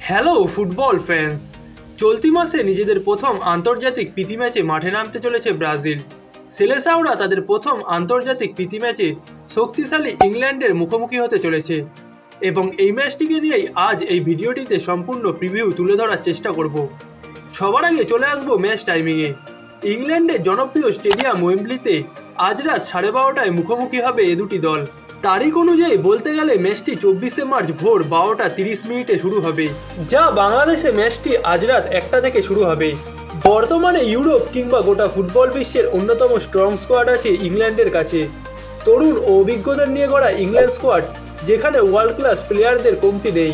Hello football fans. চলতি মাসে নিজেদের প্রথম আন্তর্জাতিক প্রীতি ম্যাচে মাঠে নামতে চলেছে ব্রাজিল। সেলেসাওরা তাদের প্রথম আন্তর্জাতিক প্রীতি ম্যাচে শক্তিশালী ইংল্যান্ডের মুখোমুখি হতে চলেছে এবং এই ম্যাচটিকে নিয়েই আজ এই ভিডিওটিতে সম্পূর্ণ প্রিভিউ তুলে ধরার চেষ্টা করব। সবার আগে চলে আসবো ম্যাচ টাইমিংয়ে। ইংল্যান্ডের জনপ্রিয় স্টেডিয়াম ওয়েম্বলিতে আজ রাত 12:30টায় মুখোমুখি হবে এ দুটি দল। তারিখ অনুযায়ী বলতে গেলে ম্যাচটি 24শে মার্চ ভোর 12:30 শুরু হবে, যা বাংলাদেশে ম্যাচটি আজ রাত 1টা থেকে শুরু হবে। বর্তমানে ইউরোপ কিংবা গোটা ফুটবল বিশ্বের অন্যতম স্ট্রং স্কোয়াড আছে ইংল্যান্ডের কাছে। তরুণ ও অভিজ্ঞতা নিয়ে গড়া ইংল্যান্ড স্কোয়াড, যেখানে ওয়ার্ল্ড ক্লাস প্লেয়ারদের কমতি নেই।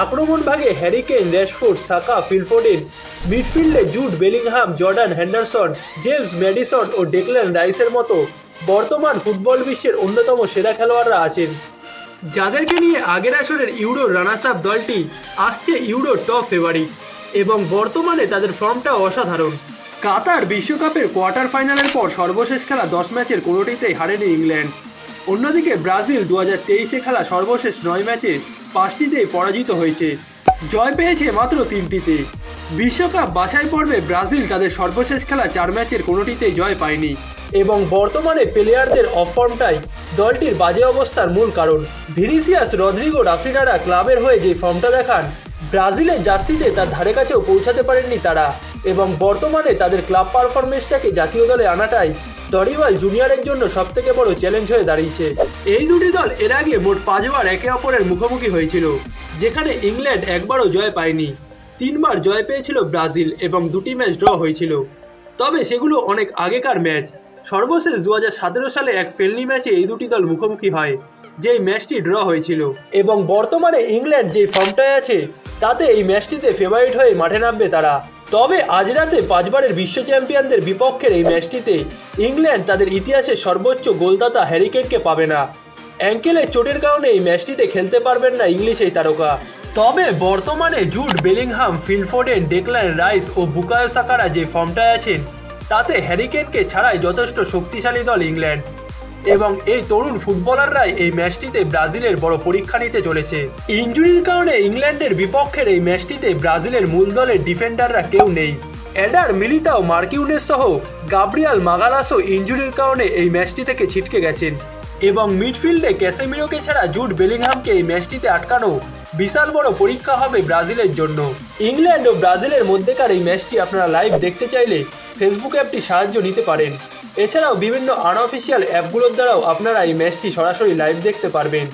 আক্রমণ ভাগে Harry Kane, Rashford, Saka, Phil Foden, মিডফিল্ডে Jude Bellingham, Jordan Henderson, James Maddison ও ডেকল্যান রাইসের মতো বর্তমান ফুটবল বিশ্বের অন্যতম সেরা খেলোয়াড়রা আছেন, যাদেরকে নিয়ে আগের আসরের ইউরোর রানার্স আপ দলটি আসছে ইউরোর টপ ফেভারিট এবং বর্তমানে তাদের ফর্মটা অসাধারণ। কাতার বিশ্বকাপের কোয়ার্টার ফাইনালের পর সর্বশেষ খেলা 10 ম্যাচের কোনোটিতেই হারেনি ইংল্যান্ড। অন্যদিকে ব্রাজিল 2023-এ খেলা সর্বশেষ 9 ম্যাচে 5টিতেই পরাজিত হয়েছে, জয় পেয়েছে মাত্র 3টিতে। বিশ্বকাপ বাছাই পর্বে ব্রাজিল তাদের সর্বশেষ খেলা 4 ম্যাচের কোনোটিতেই জয় পায়নি এবং বর্তমানে প্লেয়ারদের অফ ফর্মটাই দলটির বাজে অবস্থার মূল কারণ। ভিনিসিয়াস, রদ্রিগো, রাফিনারা ক্লাবের হয়ে যে ফর্মটা দেখান, ব্রাজিলের জার্সিতে তার ধারে কাছেও পৌঁছাতে পারেননি তারা এবং বর্তমানে তাদের ক্লাব পারফরমেন্সটাকে জাতীয় দলে আনাটাই দরিওয়াল জুনিয়রের জন্য সবথেকে বড় চ্যালেঞ্জ হয়ে দাঁড়িয়েছে। এই দুটি দল এর আগে মোট 5 বার একে অপরের মুখোমুখি হয়েছিল, যেখানে ইংল্যান্ড একবারও জয় পায়নি। 3 বার জয় পেয়েছিল ব্রাজিল এবং 2টি ম্যাচ ড্র হয়েছিল, তবে সেগুলো অনেক আগেকার ম্যাচ। সর্বশেষ 2017 সালে এক ফ্রেন্ডলি ম্যাচে এই দুটি দল মুখোমুখি হয়, যেই ম্যাচটি ড্র হয়েছিল এবং বর্তমানে ইংল্যান্ড যে ফর্মটায় আছে তাতে এই ম্যাচটিতে ফেভারিট হয়ে মাঠে নামবে তারা। তবে আজ রাতে 5 বারের বিশ্ব চ্যাম্পিয়নদের বিপক্ষের এই ম্যাচটিতে ইংল্যান্ড তাদের ইতিহাসের সর্বোচ্চ গোলদাতা হ্যারি কেইনকে পাবে না। অ্যাঙ্কেলের চোটের কারণে এই ম্যাচটিতে খেলতে পারবেন না ইংলিশ এই তারকা। তবে বর্তমানে Jude Bellingham, Phil Foden, Declan Rice ও বুকায়ো সাকারা যে ফর্মটায় আছেন, তাতে হ্যারি কেইনকে ছাড়াই যথেষ্ট শক্তিশালী দল ইংল্যান্ড এবং এই তরুণ ফুটবলাররাই এই ম্যাচটিতে ব্রাজিলের বড় পরীক্ষা নিতে চলেছে। ইনজুরির কারণে ইংল্যান্ডের বিপক্ষের এই ম্যাচটিতে ব্রাজিলের মূল দলের ডিফেন্ডাররা কেউ নেই। এডার মিলিতাও, মার্কিউনেস সহ গাব্রিয়াল মাগালাসও ইনজুরির কারণে এই ম্যাচটি থেকে ছিটকে গেছেন এবং মিডফিল্ডে ক্যাসেমিরোকে ছাড়া জুড বেলিংহামকে এই ম্যাচটিতে আটকানো বিশাল বড় পরীক্ষা হবে ব্রাজিলের জন্য। ইংল্যান্ড ও ব্রাজিলের মধ্যেকার এই ম্যাচটি আপনারা লাইভ দেখতে চাইলে ফেসবুক অ্যাপটি সাহায্য নিতে পারেন। এছাড়াও বিভিন্ন আনঅফিসিয়াল অ্যাপগুলোর দ্বারাও আপনারা এই ম্যাচটি সরাসরি লাইভ দেখতে পারবেন।